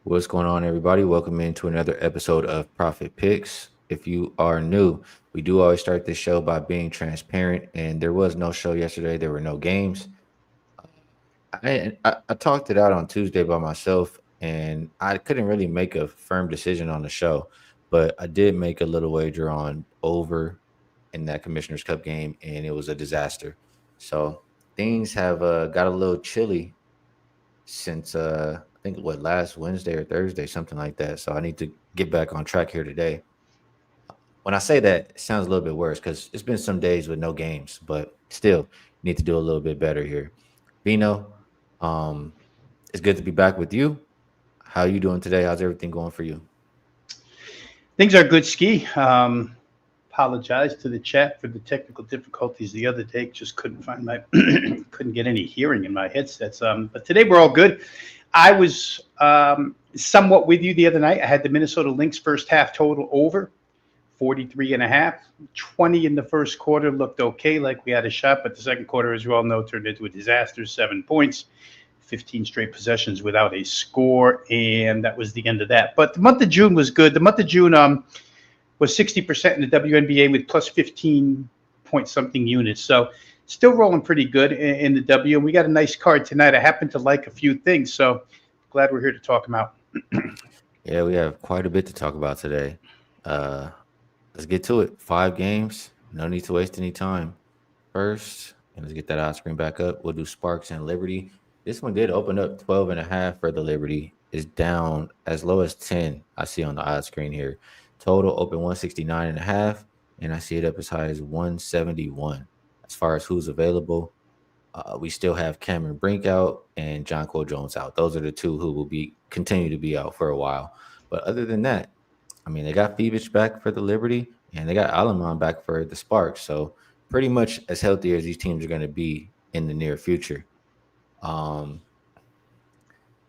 What's going on, everybody? Welcome into another episode of Profit Picks. If you are new, we do always start this show by being transparent, and there was no show yesterday. There were no games. I talked it out on Tuesday by myself, and I couldn't really make a firm decision on the show, but I did make a little wager on over in that Commissioner's Cup game, and it was a disaster. So things have got a little chilly since I think what last Wednesday or Thursday, something like that. So I need to get back on track here today. When I say that, it sounds a little bit worse because it's been some days with no games, but still need to do a little bit better here. Vino, um, it's good to be back with you. How are you doing today? How's everything going for you? Things are good, Skee. Apologize to the chat for the technical difficulties the other day. Just couldn't find my couldn't get any hearing in my headsets. But today we're all good. I was somewhat with you the other night. I had the Minnesota Lynx first half total over 43 and a half. 20 in the first quarter looked okay, like we had a shot, but the second quarter, as you all know, turned into a disaster. 7 points. 15 straight possessions without a score, and that was the end of that. But the month of June was good. The month of June was 60% in the WNBA with plus 15 point something units. So still rolling pretty good in the W. And we got a nice card tonight. I happen to like a few things, so glad we're here to talk them out. Yeah, we have quite a bit to talk about today. Uh, let's get to it. 5 games. No need to waste any time. First, and let's get that eye screen back up. We'll do Sparks and Liberty. This one did open up 12 and a half for the Liberty. Is down as low as 10. I see on the eye screen here. Total open 169 and a half, and I see it up as high as 171. As far as who's available, we still have Cameron Brink out and John Cole Jones out. Those are the two who will be continue to be out for a while. But other than that, I mean, they got Phoebus back for the Liberty, and they got Alamon back for the Sparks. So pretty much as healthy as these teams are going to be in the near future. Um,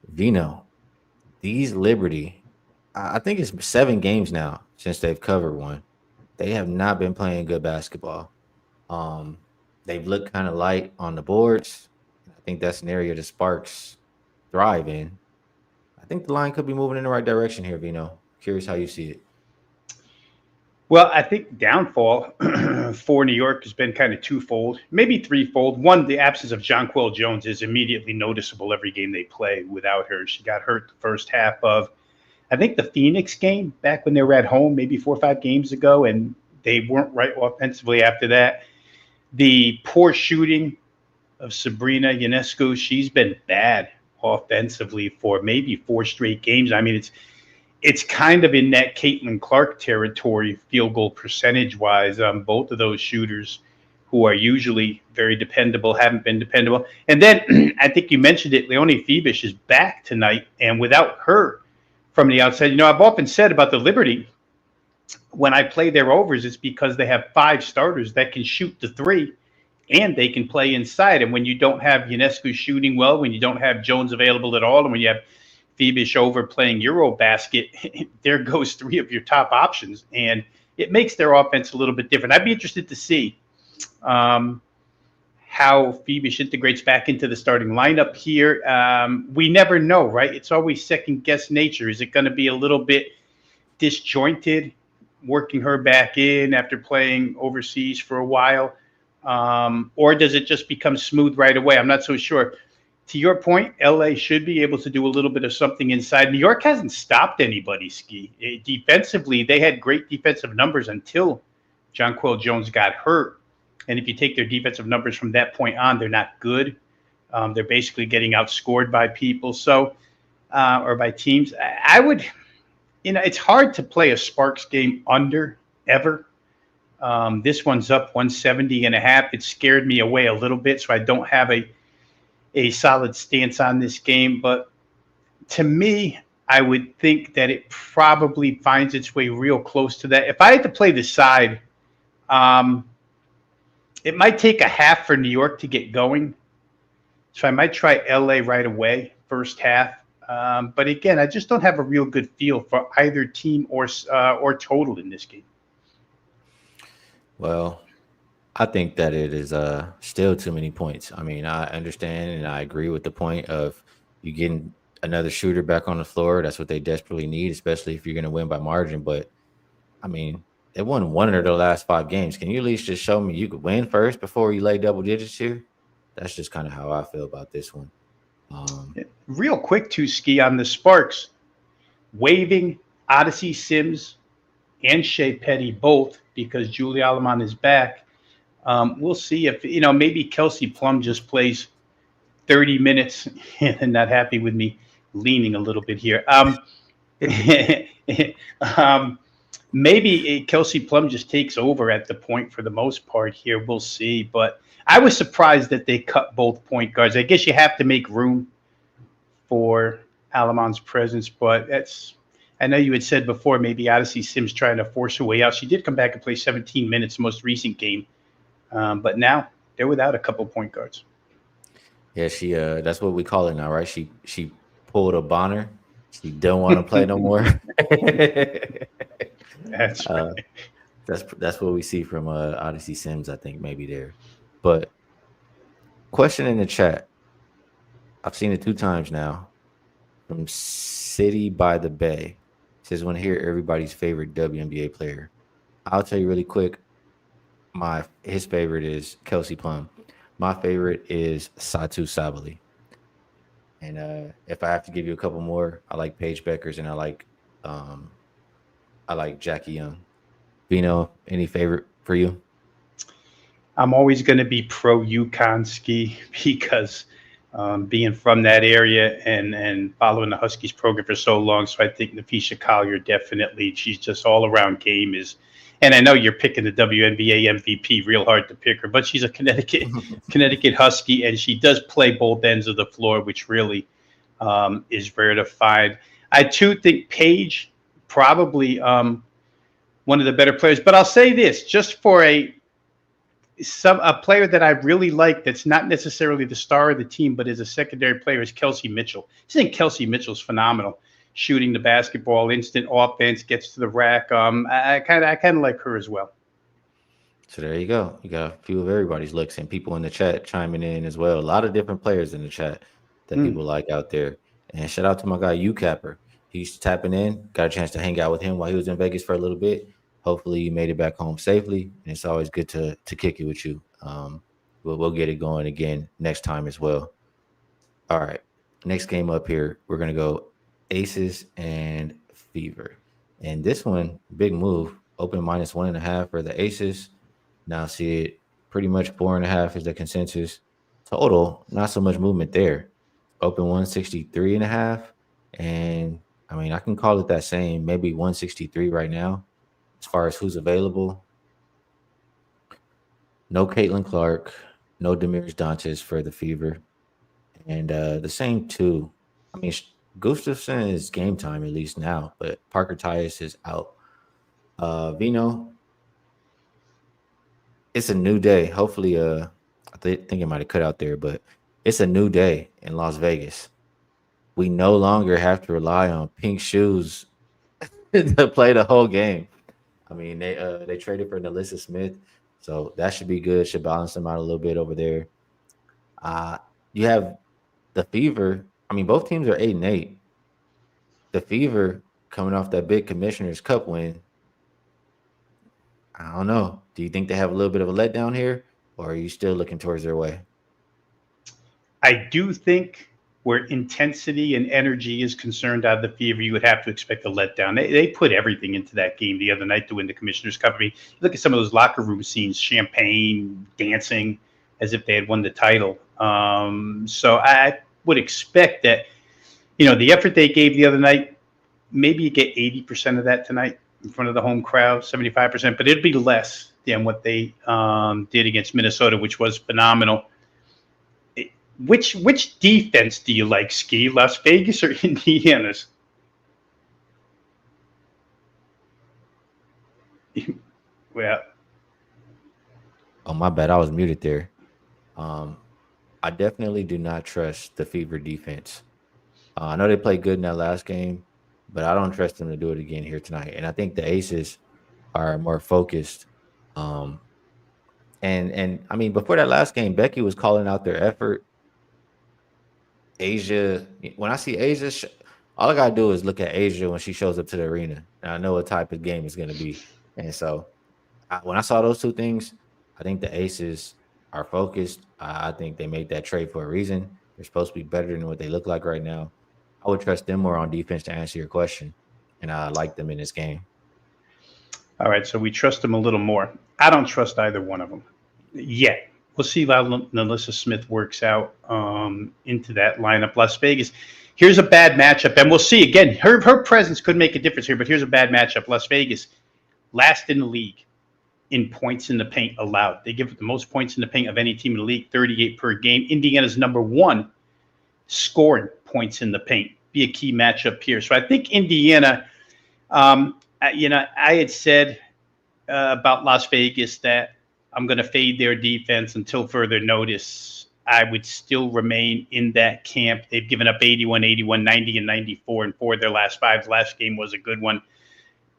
Vino, these Liberty, I think it's 7 games now since they've covered one. They have not been playing good basketball. Um, they've looked kind of light on the boards. I think that's an area the Sparks thrive in. I think the line could be moving in the right direction here, Vino. Curious how you see it. Well, I think downfall for New York has been kind of twofold, maybe threefold. One, the absence of Jonquel Jones is immediately noticeable every game they play without her. She got hurt the first half of, I think, the Phoenix game back when they were at home, maybe 4 or 5 games ago, and they weren't right offensively after that. The poor shooting of Sabrina Ionescu, she's been bad offensively for maybe 4 straight games. I mean, it's kind of in that Caitlin Clark territory, field goal percentage wise. Both of those shooters who are usually very dependable haven't been dependable. And then I think you mentioned it, Leonie Phoebus is back tonight, and without her from the outside, I've often said about the Liberty, when I play their overs, it's because they have 5 starters that can shoot the three and they can play inside. And when you don't have Ionescu shooting well, when you don't have Jones available at all, and when you have Phoebus over playing Eurobasket, there goes 3 of your top options. And it makes their offense a little bit different. I'd be interested to see how Phoebus integrates back into the starting lineup here. We never know, right? It's always second-guess nature. Is it going to be a little bit disjointed, working her back in after playing overseas for a while? Or does it just become smooth right away? I'm not so sure. To your point, LA should be able to do a little bit of something inside. New York hasn't stopped anybody, Skee. Defensively, they had great defensive numbers until Jonquel Jones got hurt. And if you take their defensive numbers from that point on, they're not good. They're basically getting outscored by people, or by teams. I would, it's hard to play a Sparks game under ever. This one's up 170 and a half. It scared me away a little bit, so I don't have a solid stance on this game. But to me, I would think that it probably finds its way real close to that. If I had to play the side, it might take a half for New York to get going. So I might try LA right away, first half. But again, I just don't have a real good feel for either team or total in this game. Well, I think that it is still too many points. I mean, I understand and I agree with the point of you getting another shooter back on the floor. That's what they desperately need, especially if you're going to win by margin. But I mean, they won one of the last 5 games. Can you at least just show me you could win first before you lay double digits here? That's just kind of how I feel about this one. Real quick, to Skee on the Sparks, waiving Odyssey Sims and Shea Petty both because Julie Alamon is back. We'll see if, maybe Kelsey Plum just plays 30 minutes and not happy with me leaning a little bit here. um, maybe Kelsey Plum just takes over at the point for the most part here. We'll see. But I was surprised that they cut both point guards. I guess you have to make room for Alamon's presence, but I know you had said before maybe Odyssey Sims trying to force her way out. She did come back and play 17 minutes the most recent game, but now they're without a couple point guards. Yeah, she that's what we call it now, right? She pulled a Bonner. She don't want to play no more. That's right. That's what we see from Odyssey Sims, I think maybe there. But question in the chat. I've seen it 2 times now from City by the Bay. It says, want to hear everybody's favorite WNBA player. I'll tell you really quick. His favorite is Kelsey Plum. My favorite is Satu Sabali. And if I have to give you a couple more, I like Paige Beckers and I like Jackie Young. Veno, any favorite for you? I'm always going to be pro UConn Skee because being from that area and following the Huskies program for so long. So I think Nafisha Collier definitely, she's just all around game is. And I know you're picking the WNBA MVP, real hard to pick her, but she's a Connecticut Husky, and she does play both ends of the floor, which really is rare to find. I too think Paige probably one of the better players, but I'll say this just for a player that I really like that's not necessarily the star of the team, but is a secondary player is Kelsey Mitchell. I think Kelsey Mitchell's phenomenal. Shooting the basketball, instant offense, gets to the rack. I kind of like her as well. So there you go. You got a few of everybody's looks and people in the chat chiming in as well. A lot of different players in the chat that people like out there. And shout out to my guy UCapper. He's tapping in. Got a chance to hang out with him while he was in Vegas for a little bit. Hopefully you made it back home safely. And it's always good to kick it with you. We'll get it going again next time as well. All right. Next game up here, we're gonna go Aces and Fever. And this one, big move. Open -1.5 for the Aces. Now see it pretty much 4.5 is the consensus. Total, not so much movement there. Open 163.5. And I mean, I can call it that same, maybe 163 right now. As far as who's available. No Caitlin Clark, no Demiris Dantes for the Fever. And the same too. I mean, Gustafson is game time at least now, but Parker Tyus is out. Veno, it's a new day. Hopefully, I think it might have cut out there, but it's a new day in Las Vegas. We no longer have to rely on pink shoes to play the whole game. I mean, they traded for Nalissa Smith, so that should be good. Should balance them out a little bit over there. You have the Fever. I mean, both teams are 8-8. The Fever coming off that big Commissioner's Cup win. I don't know. Do you think they have a little bit of a letdown here, or are you still looking towards their way? I do think where intensity and energy is concerned out of the Fever, you would have to expect a letdown. They put everything into that game the other night to win the Commissioner's Cup. I mean, look at some of those locker room scenes, champagne, dancing, as if they had won the title. So I would expect that, the effort they gave the other night, maybe you get 80% of that tonight in front of the home crowd, 75%, but it'd be less than what they did against Minnesota, which was phenomenal. Which defense do you like, Skee? Las Vegas or Indiana's? Well, oh my bad, I was muted there. I definitely do not trust the Fever defense. I know they played good in that last game, but I don't trust them to do it again here tonight. And I think the Aces are more focused. And I mean, before that last game, Becky was calling out their effort. Asia, when I see Asia, all I gotta do is look at Asia when she shows up to the arena, and I know what type of game it's gonna be. And so, when I saw those two things, I think the Aces are focused. I think they made that trade for a reason. They're supposed to be better than what they look like right now. I would trust them more on defense to answer your question, and I like them in this game. All right, so we trust them a little more. I don't trust either one of them yet. We'll see how Melissa Smith works out into that lineup. Las Vegas. Here's a bad matchup, and we'll see again. Her presence could make a difference here, but here's a bad matchup. Las Vegas, last in the league in points in the paint allowed. They give the most points in the paint of any team in the league, 38 per game. Indiana's number one scoring points in the paint. Be a key matchup here. So I think Indiana. I had said about Las Vegas that I'm going to fade their defense until further notice. I would still remain in that camp. They've given up 81, 81, 90, and 94 in four of their last five. The last game was a good one.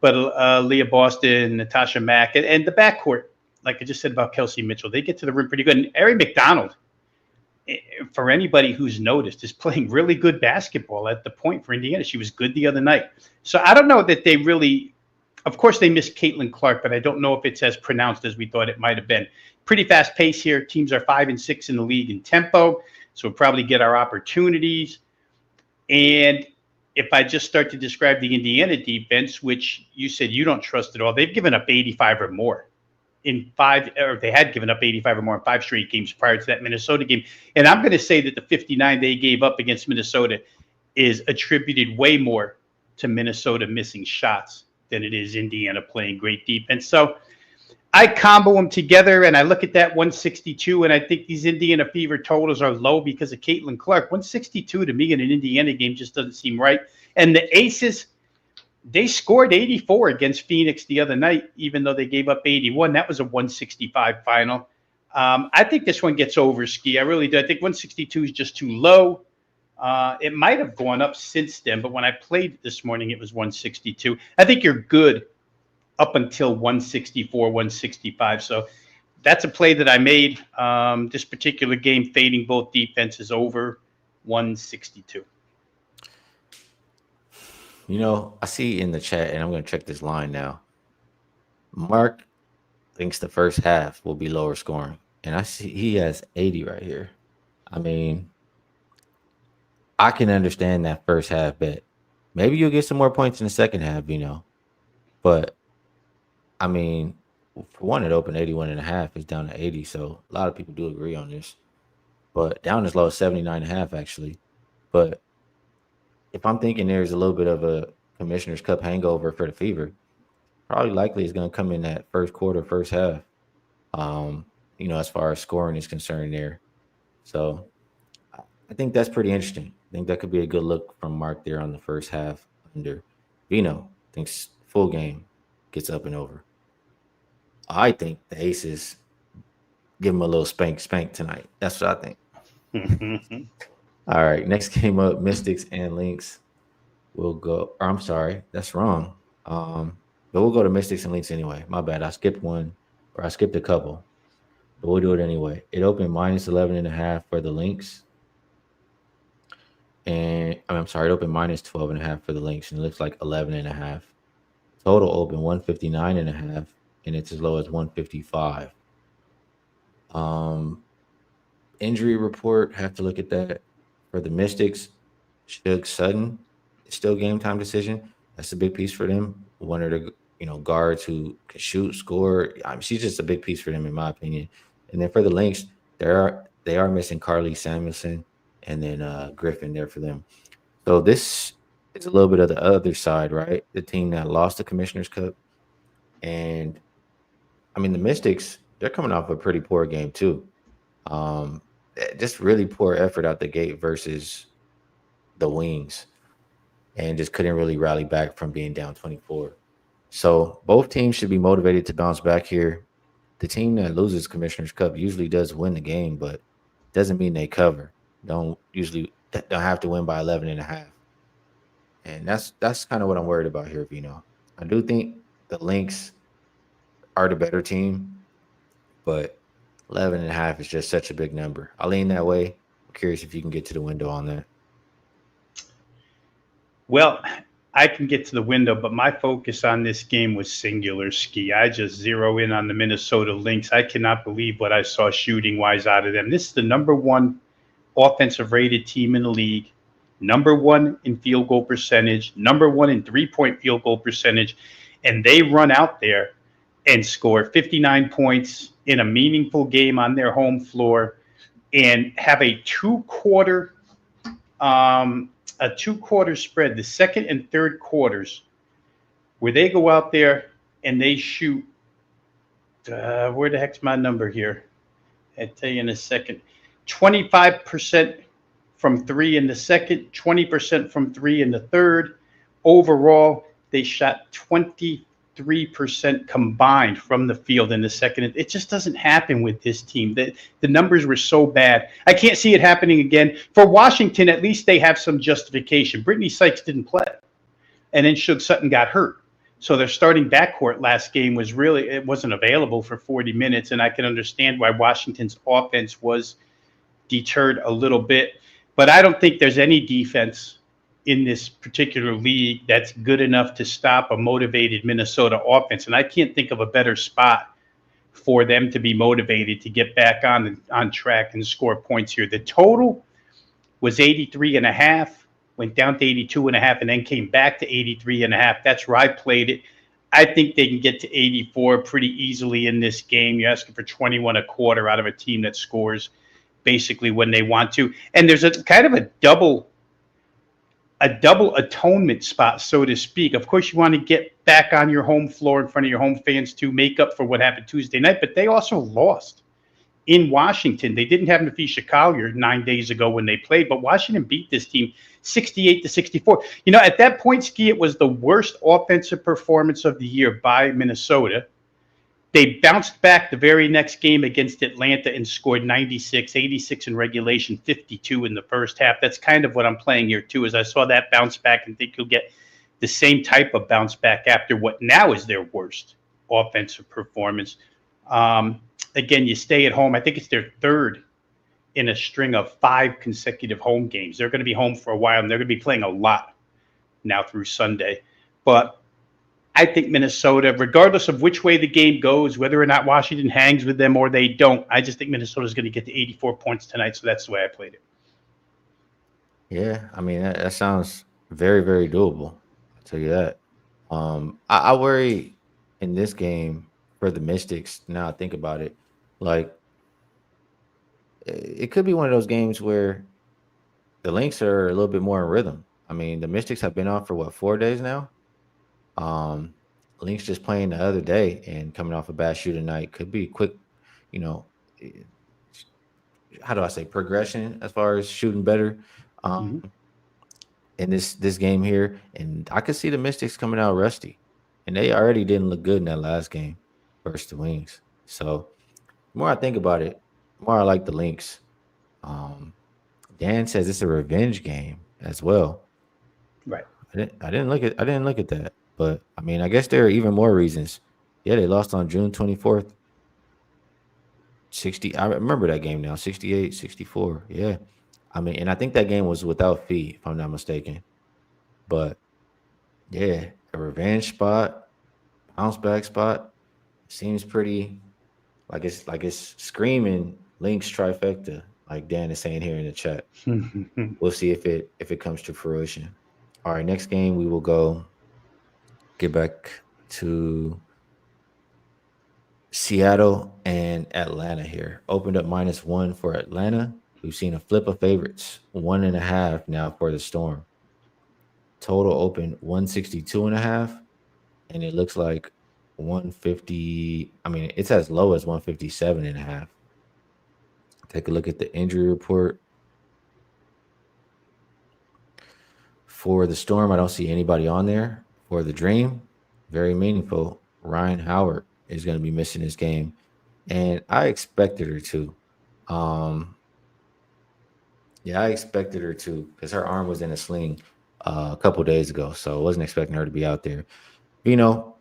But Leah Boston, Natasha Mack, and the backcourt, like I just said about Kelsey Mitchell, they get to the rim pretty good. And Ari McDonald, for anybody who's noticed, is playing really good basketball at the point for Indiana. She was good the other night. So I don't know that they really, of course, they missed Caitlin Clark, but I don't know if it's as pronounced as we thought it might have been. Pretty fast pace here. Teams are 5 and 6 in the league in tempo, so we'll probably get our opportunities. And if I just start to describe the Indiana defense, which you said you don't trust at all, they've given up 85 or more in five, or they had given up 85 or more in 5 straight games prior to that Minnesota game. And I'm going to say that the 59 they gave up against Minnesota is attributed way more to Minnesota missing shots than it is Indiana playing great defense. So I combo them together, and I look at that 162, and I think these Indiana Fever totals are low because of Caitlin Clark. 162 to me in an Indiana game just doesn't seem right. And the Aces, they scored 84 against Phoenix the other night, even though they gave up 81. That was a 165 final. I think this one gets over, Skee. I really do. I think 162 is just too low. It might have gone up since then, but when I played it this morning, it was 162. I think you're good up until 164, 165. So that's a play that I made. This particular game, fading both defenses over 162. I see in the chat, and I'm going to check this line now. Mark thinks the first half will be lower scoring, and I see he has 80 right here. I mean, I can understand that first half bet. Maybe you'll get some more points in the second half, but I mean, for one, it opened 81 and a half. It's down to 80. So a lot of people do agree on this, but down as low as 79 and a half, actually. But if I'm thinking there's a little bit of a Commissioner's Cup hangover for the Fever, probably likely is going to come in that first quarter, first half, as far as scoring is concerned there. So I think that's pretty interesting. I think that could be a good look from Mark there on the first half under Veno. Thinks full game gets up and over. I think the Aces give them a little spank tonight. That's what I think. All right, next game up, Mystics and Lynx. We'll go. Or I'm sorry, that's wrong. But we'll go to Mystics and Lynx anyway. My bad. I skipped one, or I skipped a couple. But we'll do it anyway. It opened minus 11 and a half for the Lynx. And I'm sorry, it opened minus 12 and a half for the Lynx, and it looks like 11 and a half. Total open 159 and a half, and it's as low as 155. Injury report, have to look at that. For the Mystics, Shug Sutton, it's still game time decision. That's a big piece for them. One of the guards who can shoot, score. She's just a big piece for them, in my opinion. And then for the Lynx, they are missing Carly Samuelson and then Griffin there for them. So this is a little bit of the other side, right? The team that lost the Commissioner's Cup. And I mean, the Mystics, they're coming off a pretty poor game too. Just really poor effort out the gate versus the Wings, and just couldn't really rally back from being down 24. So both teams should be motivated to bounce back here. The team that loses Commissioner's Cup usually does win the game, but doesn't mean they cover. Don't have to win by 11 and a half. And that's kind of what I'm worried about here, Vino. I do think the Lynx are the better team, but 11 and a half is just such a big number. I lean that way. curious if you can get to the window on that. Well, I can get to the window, but my focus on this game was singular, Skee. I just zero in on the Minnesota Lynx. I cannot believe what I saw shooting wise out of them. This is the number one offensive rated team in the league, number one in field goal percentage, number one in 3-point field goal percentage, and they run out there and score 59 points in a meaningful game on their home floor and have um, a two-quarter spread, the second and third quarters, where they go out there and they shoot. Where the heck's my number here? I'll tell you in a second. 25% from three in the second, 20% from three in the third. Overall, they shot 23% combined from the field in the second. It just doesn't happen with this team. The numbers were so bad. I can't see it happening again. For Washington, at least they have some justification. Brittany Sykes didn't play, and then Suge Sutton got hurt. So their starting backcourt last game was really, it wasn't available for 40 minutes, and I can understand why Washington's offense was deterred a little bit. But I don't think there's any defense in this particular league that's good enough to stop a motivated Minnesota offense. And I can't think of a better spot for them to be motivated to get back on track and score points here. The total was 83.5, went down to 82.5, and then came back to 83.5. That's where I played it. I think they can get to 84 pretty easily in this game. You're asking for 21 a quarter out of a team that scores basically when they want to. And there's a kind of a double atonement spot, so to speak. Of course, you want to get back on your home floor in front of your home fans to make up for what happened Tuesday night, but they also lost in Washington. They didn't have Nafisha Collier 9 days ago when they played, but Washington beat this team 68-64. You know, at that point, Skee, it was the worst offensive performance of the year by Minnesota. They bounced back the very next game against Atlanta and scored 96, 86 in regulation, 52 in the first half. That's kind of what I'm playing here, too, as I saw that bounce back and think you'll get the same type of bounce back after what now is their worst offensive performance. Again, you stay at home. I think it's their third in a string of 5 consecutive home games. They're going to be home for a while, and they're going to be playing a lot now through Sunday. But I think Minnesota, regardless of which way the game goes, whether or not Washington hangs with them or they don't, I just think Minnesota is going to get to 84 points tonight, so that's the way I played it. Yeah, I mean that sounds very, very doable. I'll tell you that. I worry in this game for the Mystics. Now I think about it, like it could be one of those games where the Lynx are a little bit more in rhythm. I mean, the Mystics have been off for what, 4 days now. Lynx just playing the other day and coming off a bad shooting night could be quick. You know, eh, how do I say progression as far as shooting better. Um, in this game here, and I could see the Mystics coming out rusty, and they already didn't look good in that last game versus the Wings. So the more I think about it, the more I like the Lynx. Um, Dan says it's a revenge game as well. Right. I didn't look at that, but I mean, I guess there are even more reasons. Yeah, they lost on June 24th. 60. I remember that game now. 68, 64. Yeah. I mean, and I think that game was without fee, if I'm not mistaken. But yeah, a revenge spot, bounce back spot seems pretty like it's screaming Link's trifecta, like Dan is saying here in the chat. We'll see if it comes to fruition. All right, next game we will get back to Seattle and Atlanta here. Opened up -1 for Atlanta. We've seen a flip of favorites, 1.5 now for the Storm. Total open 162.5, and it looks like 150. I mean, it's as low as 157.5. Take a look at the injury report for the Storm. I don't see anybody on there. For the Dream, very meaningful. Ryan Howard is going to be missing this game, and I expected her to. Um, yeah, I expected her to because her arm was in a sling a couple days ago, so I wasn't expecting her to be out there. You know,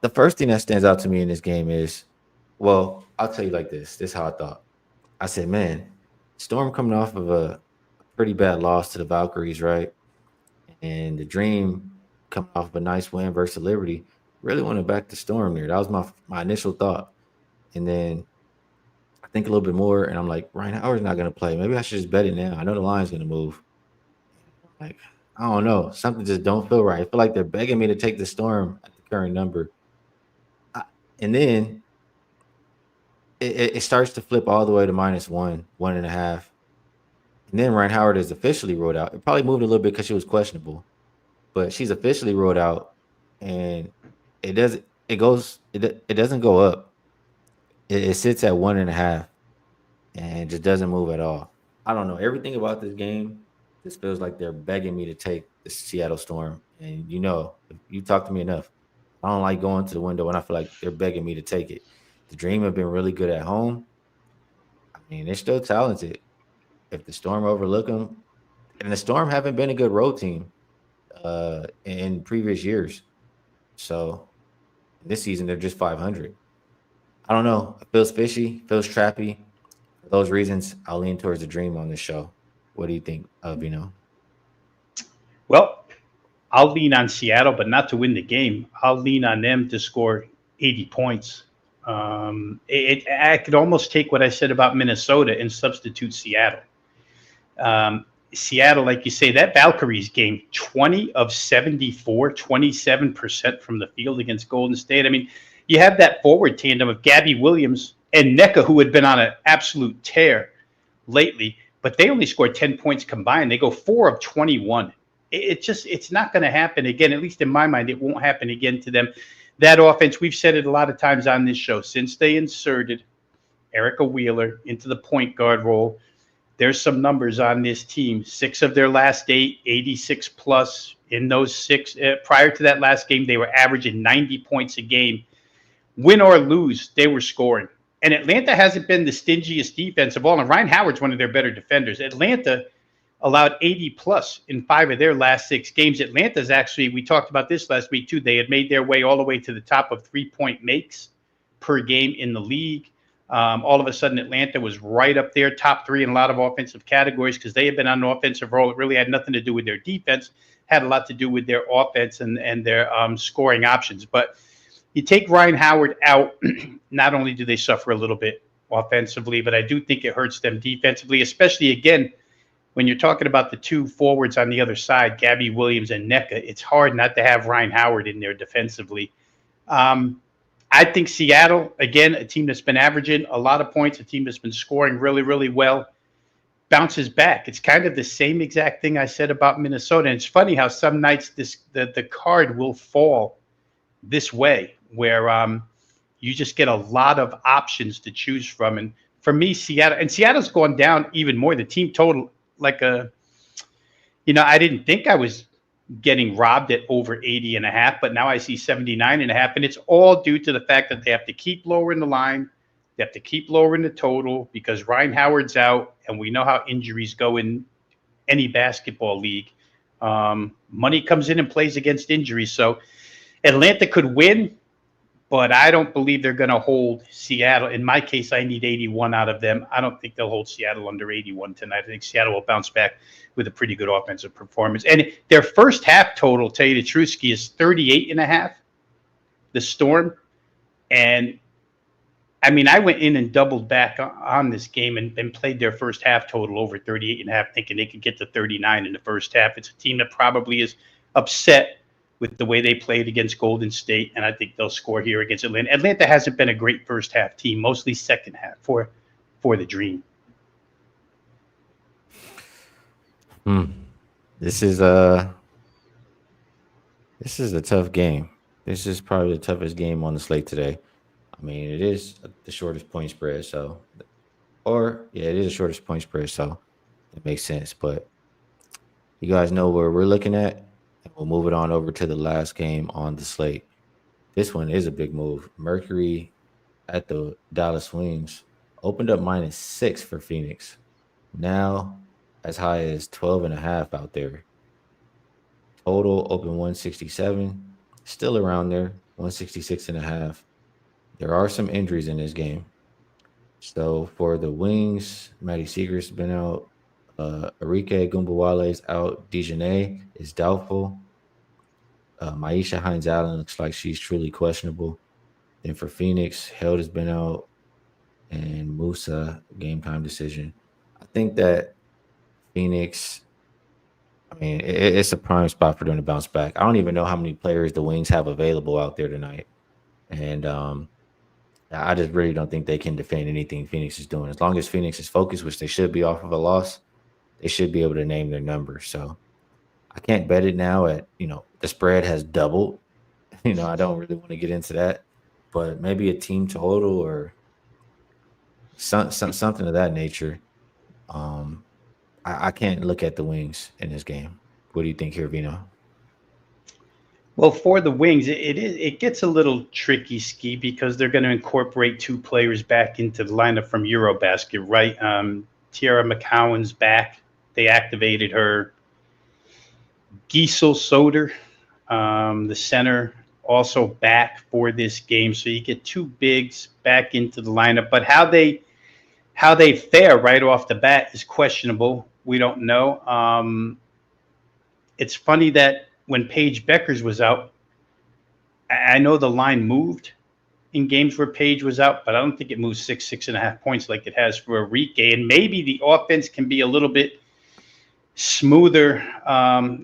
the first thing that stands out to me in this game is, well, I'll tell you like this. This is how I thought. I said, man, Storm coming off of a pretty bad loss to the Valkyries, right? And the Dream coming off of a nice win versus Liberty. Really want to back the Storm there. That was my initial thought. And then I think a little bit more, and I'm like, Ryan Howard's not going to play. Maybe I should just bet it now. I know the line's going to move. Like, I don't know. Something just don't feel right. I feel like they're begging me to take the Storm at the current number. I, and then it starts to flip all the way to -1, 1.5. And then Ryan Howard is officially ruled out. It probably moved a little bit because she was questionable, but she's officially ruled out, and it doesn't go up. It sits at 1.5 and just doesn't move at all. I don't know. Everything about this game just feels like they're begging me to take the Seattle Storm. And if you talk to me enough, I don't like going to the window when I feel like they're begging me to take it. The Dream have been really good at home. I mean, they're still talented. If the Storm overlook them, and the Storm haven't been a good road team in previous years. So this season they're just 500. I don't know. It feels fishy, feels trappy. For those reasons, I'll lean towards the Dream on this show. What do you think, Vino? Well, I'll lean on Seattle, but not to win the game. I'll lean on them to score 80 points. I could almost take what I said about Minnesota and substitute Seattle. Seattle, like you say, that Valkyries game, 20 of 74, 27% from the field against Golden State. I mean, you have that forward tandem of Gabby Williams and NECA, who had been on an absolute tear lately, but they only scored 10 points combined. They go 4 of 21. It's not going to happen again. At least in my mind, it won't happen again to them. That offense, we've said it a lot of times on this show, since they inserted Erica Wheeler into the point guard role, there's some numbers on this team. 6 of their last 8, 86 plus. In those 6, prior to that last game, they were averaging 90 points a game. Win or lose, they were scoring. And Atlanta hasn't been the stingiest defense of all. And Ryan Howard's one of their better defenders. Atlanta allowed 80 plus in 5 of their last 6 games. Atlanta's actually, we talked about this last week too, they had made their way all the way to the top of 3-point makes per game in the league. All of a sudden, Atlanta was right up there, top 3 in a lot of offensive categories because they had been on an offensive roll. It really had nothing to do with their defense, had a lot to do with their offense and their scoring options. But you take Ryan Howard out, not only do they suffer a little bit offensively, but I do think it hurts them defensively, especially, again, when you're talking about the 2 forwards on the other side, Gabby Williams and NECA. It's hard not to have Ryan Howard in there defensively. I think Seattle, again, a team that's been averaging a lot of points, a team that's been scoring really, really well, bounces back. It's kind of the same exact thing I said about Minnesota. And it's funny how some nights the card will fall this way, where you just get a lot of options to choose from. And for me, Seattle's gone down even more. The team total, I didn't think I was getting robbed at over 80.5, but now I see 79.5, and it's all due to the fact that they have to keep lowering the line, they have to keep lowering the total because Ryan Howard's out, and we know how injuries go in any basketball league. Money comes in and plays against injuries, so Atlanta could win, but I don't believe they're going to hold Seattle. In my case, I need 81 out of them. I don't think they'll hold Seattle under 81 tonight. I think Seattle will bounce back with a pretty good offensive performance. And their first half total, tell you the truth, Skee, is 38.5, the Storm. And, I mean, I went in and doubled back on this game and played their first half total over 38.5, thinking they could get to 39 in the first half. It's a team that probably is upset with the way they played against Golden State, and I think they'll score here against Atlanta. Atlanta hasn't been a great first half team, mostly second half for the Dream. This is a tough game. This is probably the toughest game on the slate today. I mean, it is the shortest point spread, it is the shortest point spread, so it makes sense. But you guys know where we're looking at, and we'll move it on over to the last game on the slate. This one is a big move. Mercury at the Dallas Wings opened up -6 for Phoenix. Now as high as 12.5 out there. Total open 167, still around there, 166.5. There are some injuries in this game. So for the wings, Maddie Seeger's been out. Arike Gumbawale is out. Dejanay is doubtful. Maisha Hines Allen looks like she's truly questionable. Then for Phoenix, Held has been out, and Musa game time decision. I think that Phoenix. I mean, it's a prime spot for them to bounce back. I don't even know how many players the Wings have available out there tonight, and I just really don't think they can defend anything Phoenix is doing. As long as Phoenix is focused, which they should be off of a loss, they should be able to name their number. So I can't bet it now at, the spread has doubled. I don't really want to get into that, but maybe a team total or something of that nature. Um, I can't look at the Wings in this game. What do you think here, Vino? Well, for the Wings, it gets a little tricky, Ski, because they're going to incorporate two players back into the lineup from Eurobasket, right? Tiara McCowan's back. They activated her. Giesel Soder, the center, also back for this game. So you get two bigs back into the lineup. But how they fare right off the bat is questionable. We don't know. It's funny that when Paige Beckers was out, I know the line moved in games where Paige was out, but I don't think it moved 6.5 points like it has for Arike. And maybe the offense can be a little bit smoother.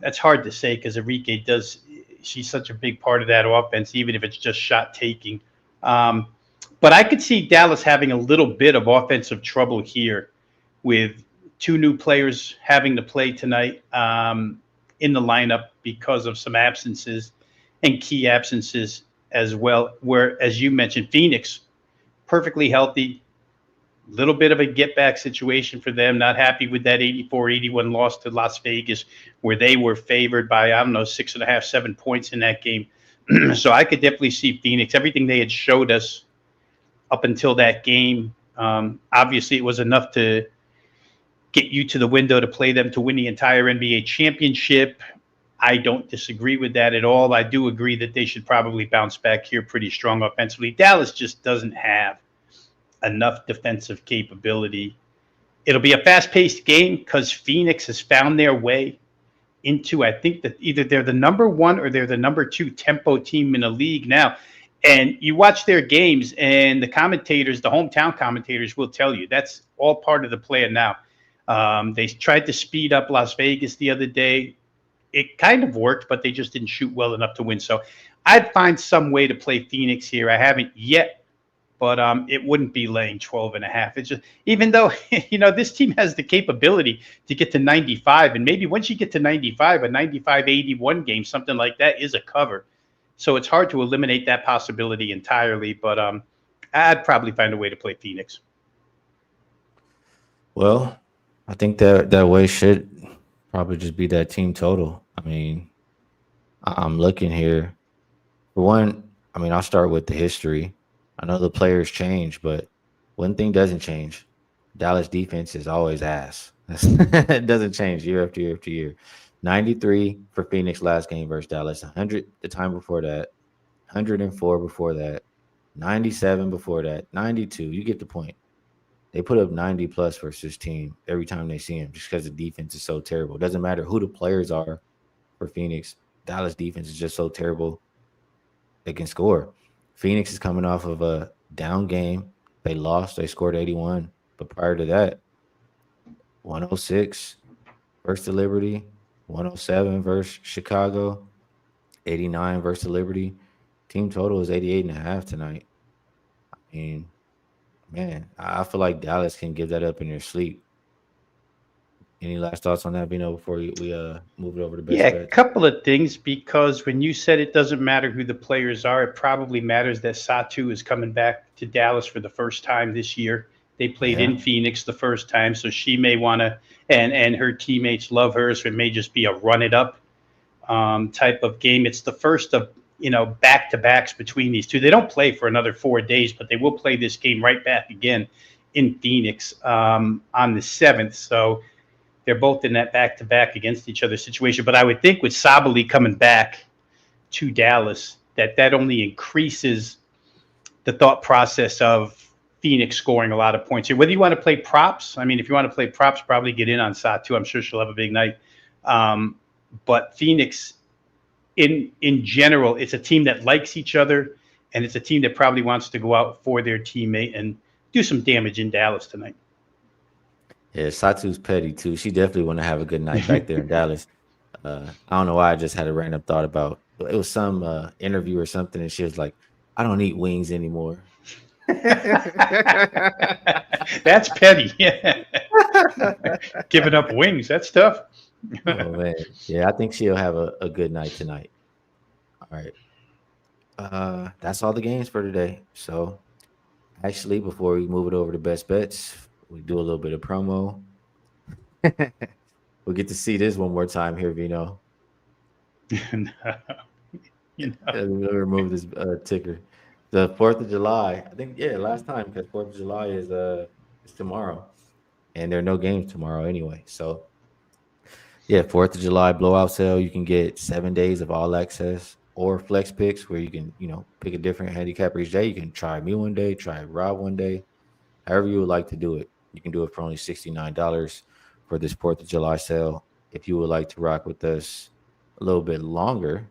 That's hard to say because Arike she's such a big part of that offense, even if it's just shot taking. But I could see Dallas having a little bit of offensive trouble here with two new players having to play tonight in the lineup because of some absences and key absences as well. Where, as you mentioned, Phoenix, perfectly healthy, little bit of a get back situation for them. Not happy with that 84-81 loss to Las Vegas, where they were favored by, 6.5, 7 points in that game. So I could definitely see Phoenix, everything they had showed us up until that game. Obviously, it was enough to get you to the window to play them to win the entire NBA championship. I don't disagree with that at all. I do agree that they should probably bounce back here pretty strong offensively. Dallas just doesn't have enough defensive capability. It'll be a fast-paced game because Phoenix has found their way into, I think that either they're the number one or they're the number two tempo team in the league now. And you watch their games, and the commentators, the hometown commentators, will tell you that's all part of the plan now. They tried to speed up Las Vegas the other day. It kind of worked, but they just didn't shoot well enough to win. So I'd find some way to play Phoenix here. I haven't yet, but it wouldn't be laying 12.5. It's just, even though, this team has the capability to get to 95, and maybe once you get to 95, a 95-81 game, something like that is a cover. So it's hard to eliminate that possibility entirely, but I'd probably find a way to play Phoenix. Well, I think that way should probably just be that team total. I mean, I'm looking here. For one, I mean, I'll start with the history. I know the players change, but one thing doesn't change. Dallas defense is always ass. It doesn't change year after year after year. 93 for Phoenix last game versus Dallas. 100 the time before that. 104 before that. 97 before that. 92. You get the point. They put up 90 plus versus this team every time they see him just because the defense is so terrible. It doesn't matter who the players are for Phoenix. Dallas defense is just so terrible they can score. Phoenix is coming off of a down game. They lost. They scored 81. But prior to that, 106 versus the Liberty, 107 versus Chicago, 89 versus the Liberty. Team total is 88.5 tonight. I mean, man, I feel like Dallas can give that up in their sleep. Any last thoughts on that, Vino, before we move it over to Yeah, best a bets? couple of things, because when you said it doesn't matter who the players are, it probably matters that Satu is coming back to Dallas for the first time this year. They played Yeah. in Phoenix the first time, so she may want to, and her teammates love her, so it may just be a run it up type of game. It's the first of back to backs between these two. They don't play for another 4 days, but they will play this game right back again in Phoenix on the 7th. So they're both in that back-to-back against each other situation. But I would think with Sabali coming back to Dallas, that only increases the thought process of Phoenix scoring a lot of points here. Whether you want to play props, I mean, if you want to play props, probably get in on Satu. I'm sure she'll have a big night. Um, but Phoenix, in general, it's a team that likes each other, and it's a team that probably wants to go out for their teammate and do some damage in Dallas tonight. Yeah, Satu's petty too. She definitely want to have a good night back there in Dallas. I don't know why I just had a random thought about it was some interview or something, and she was like, "I don't eat wings anymore." That's petty. Yeah. Giving up wings, that's tough. Oh man, yeah, I think she'll have a good night tonight. All right, that's all the games for today. So actually, before we move it over to best bets, we do a little bit of promo. We'll get to see this one more time here, Vino. you know. Let me remove this ticker. The 4th of July. I think last time because 4th of July is tomorrow, and there are no games tomorrow anyway. So yeah, 4th of July blowout sale. You can get 7 days of all access or flex picks where you can pick a different handicapper each day. You can try me one day, try Rob one day, however you would like to do it. You can do it for only $69 for this 4th of July sale. If you would like to rock with us a little bit longer,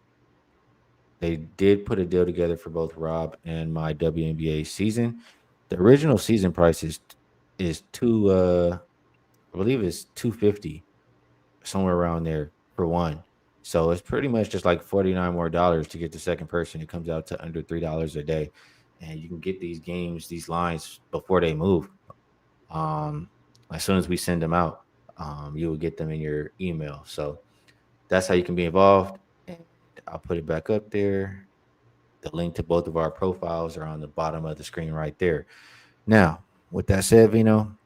they did put a deal together for both Rob and my WNBA season. The original season price is I believe it's 250, somewhere around there for one. So it's pretty much just like 49 more dollars to get the second person. It comes out to under $3 a day. And you can get these games, these lines before they move. Um, as soon as we send them out, you will get them in your email. So that's how you can be involved. And I'll put it back up there. The link to both of our profiles are on the bottom of the screen right there. Now, with that said, Vino,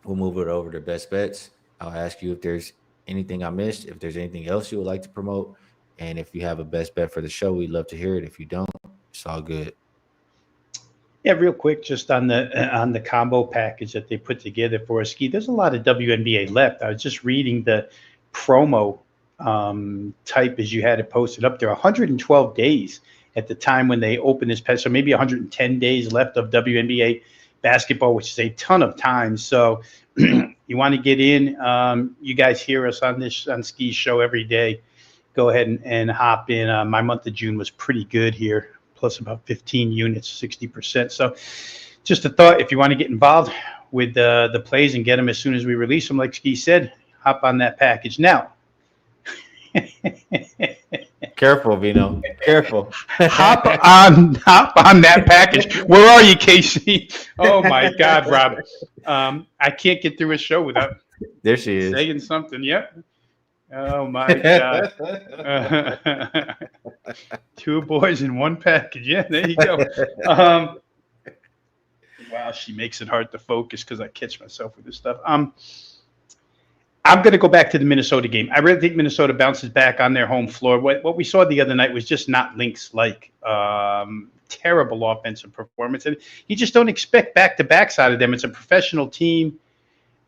we'll move it over to best bets. I'll ask you if there's anything I missed, if there's anything else you would like to promote, and if you have a best bet for the show, we'd love to hear it. If you don't, it's all good. Yeah, real quick, just on the combo package that they put together for Skee. There's a lot of WNBA left. I was just reading the promo type as you had it posted up there. 112 days at the time when they opened this pack, so maybe 110 days left of WNBA basketball, which is a ton of time. So you want to get in. You guys hear us on this on Skee's show every day. Go ahead and hop in. My month of June was pretty good here, plus about 15 units, 60%. So just a thought, if you want to get involved with the plays and get them as soon as we release them, like Skee said, hop on that package. Now, Careful, Vino. Careful. hop on that package. Where are you, Casey? Oh my God, Rob. I can't get through a show without There she is. saying something. Yep. Oh my God. Two boys in one package. Yeah, there you go. Um, wow, she makes it hard to focus because I catch myself with this stuff. I'm going to go back to the Minnesota game. I really think Minnesota bounces back on their home floor. What we saw the other night was just not Lynx like. Terrible offensive performance. And you just don't expect back to backs out of them. It's a professional team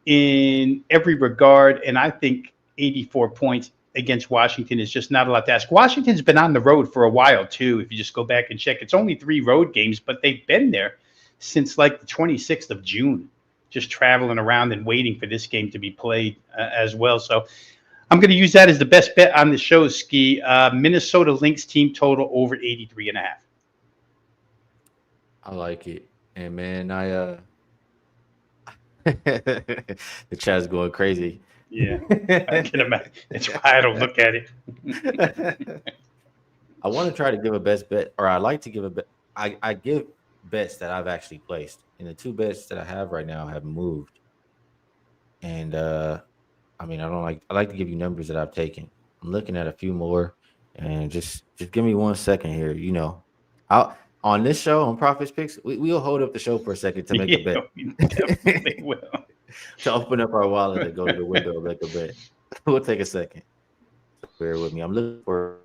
in every regard. And I think 84 points against Washington is just not a lot to ask. Washington's been on the road for a while, too. If you just go back and check, it's only 3 road games, but they've been there since like the 26th of June, just traveling around and waiting for this game to be played as well. So I'm going to use that as the best bet on the show, Skee. Minnesota Lynx team total over 83.5. I like it. And man, the chat's going crazy. Yeah, I can imagine. That's why I don't look at it. I want to try to give a best bet, or I like to give a bet. I give bets that I've actually placed, and the two bets that I have right now have moved. And I mean, I like to give you numbers that I've taken. I'm looking at a few more, and just give me 1 second here. I'll on this show on Profits Picks, we'll hold up the show for a second to make a Yeah, bet. we definitely will. To open up our wallet and go to the window and make a bet. We'll take a second. Bear with me. I'm looking for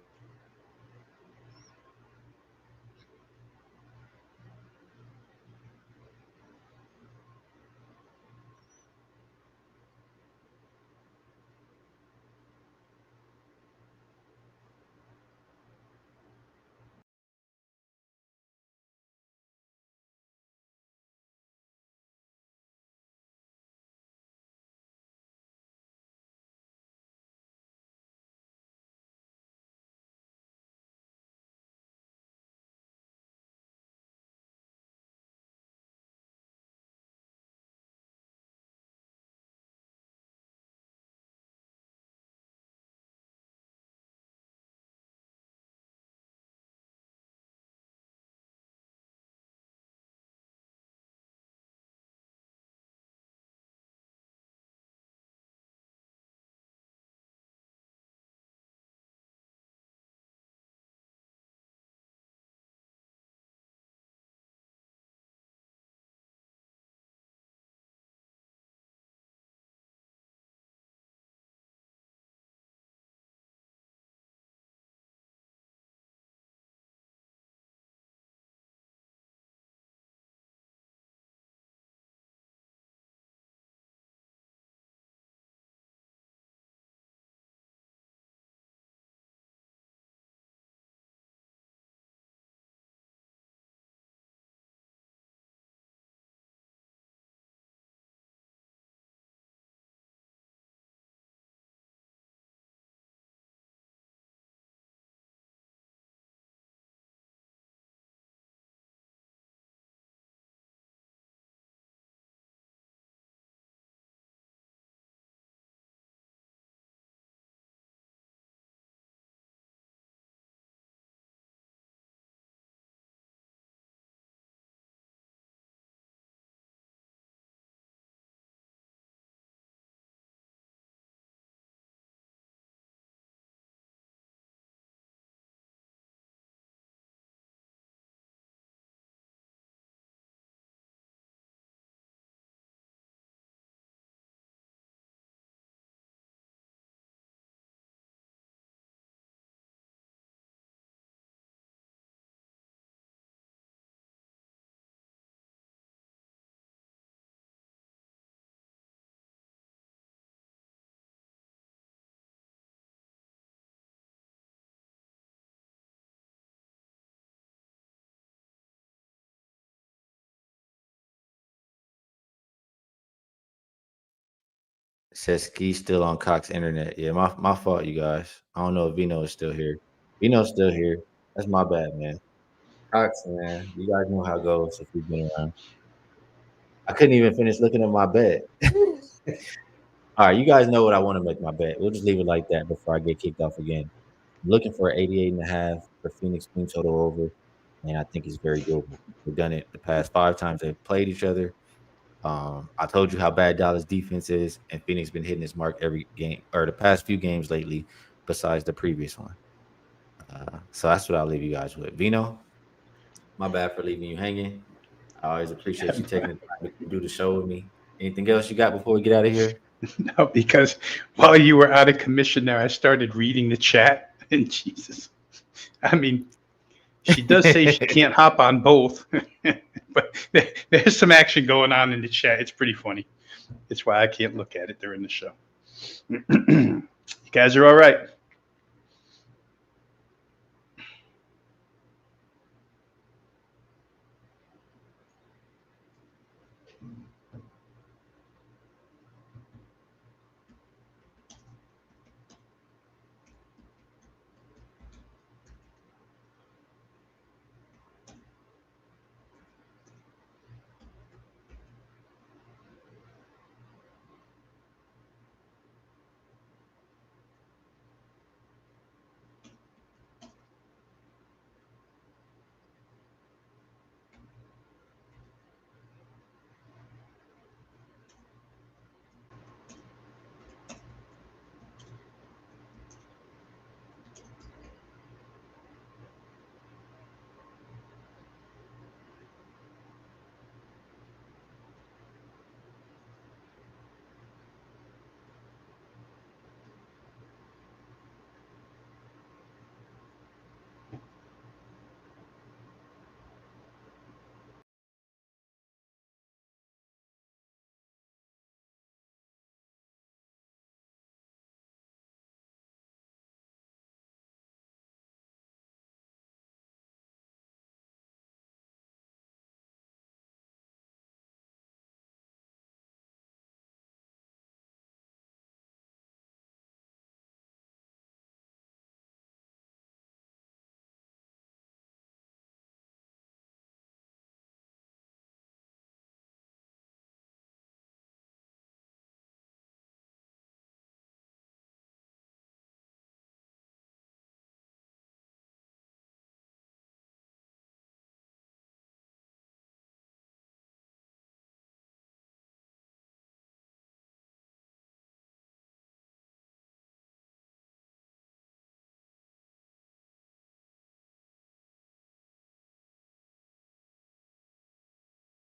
Says Skee still on Cox Internet. Yeah, my fault, you guys. I don't know if Vino is still here. Vino's still here. That's my bad, man. Cox, man. You guys know how it goes if you've been around. I couldn't even finish looking at my bet. All right, you guys know what I want to make my bet. We'll just leave it like that before I get kicked off again. I'm looking for 88.5 for Phoenix team total over, and I think it's very doable. We've done it the past 5 times they've played each other. I told you how bad Dallas defense is, and Phoenix been hitting this mark every game or the past few games lately, besides the previous one. So that's what I'll leave you guys with. Vino, my bad for leaving you hanging. I always appreciate you taking the time to do the show with me. Anything else you got before we get out of here? No, because while you were out of commission there, I started reading the chat, and Jesus, I mean, she does say she can't hop on both, but there's some action going on in the chat. It's pretty funny. It's why I can't look at it during the show. You guys are all right.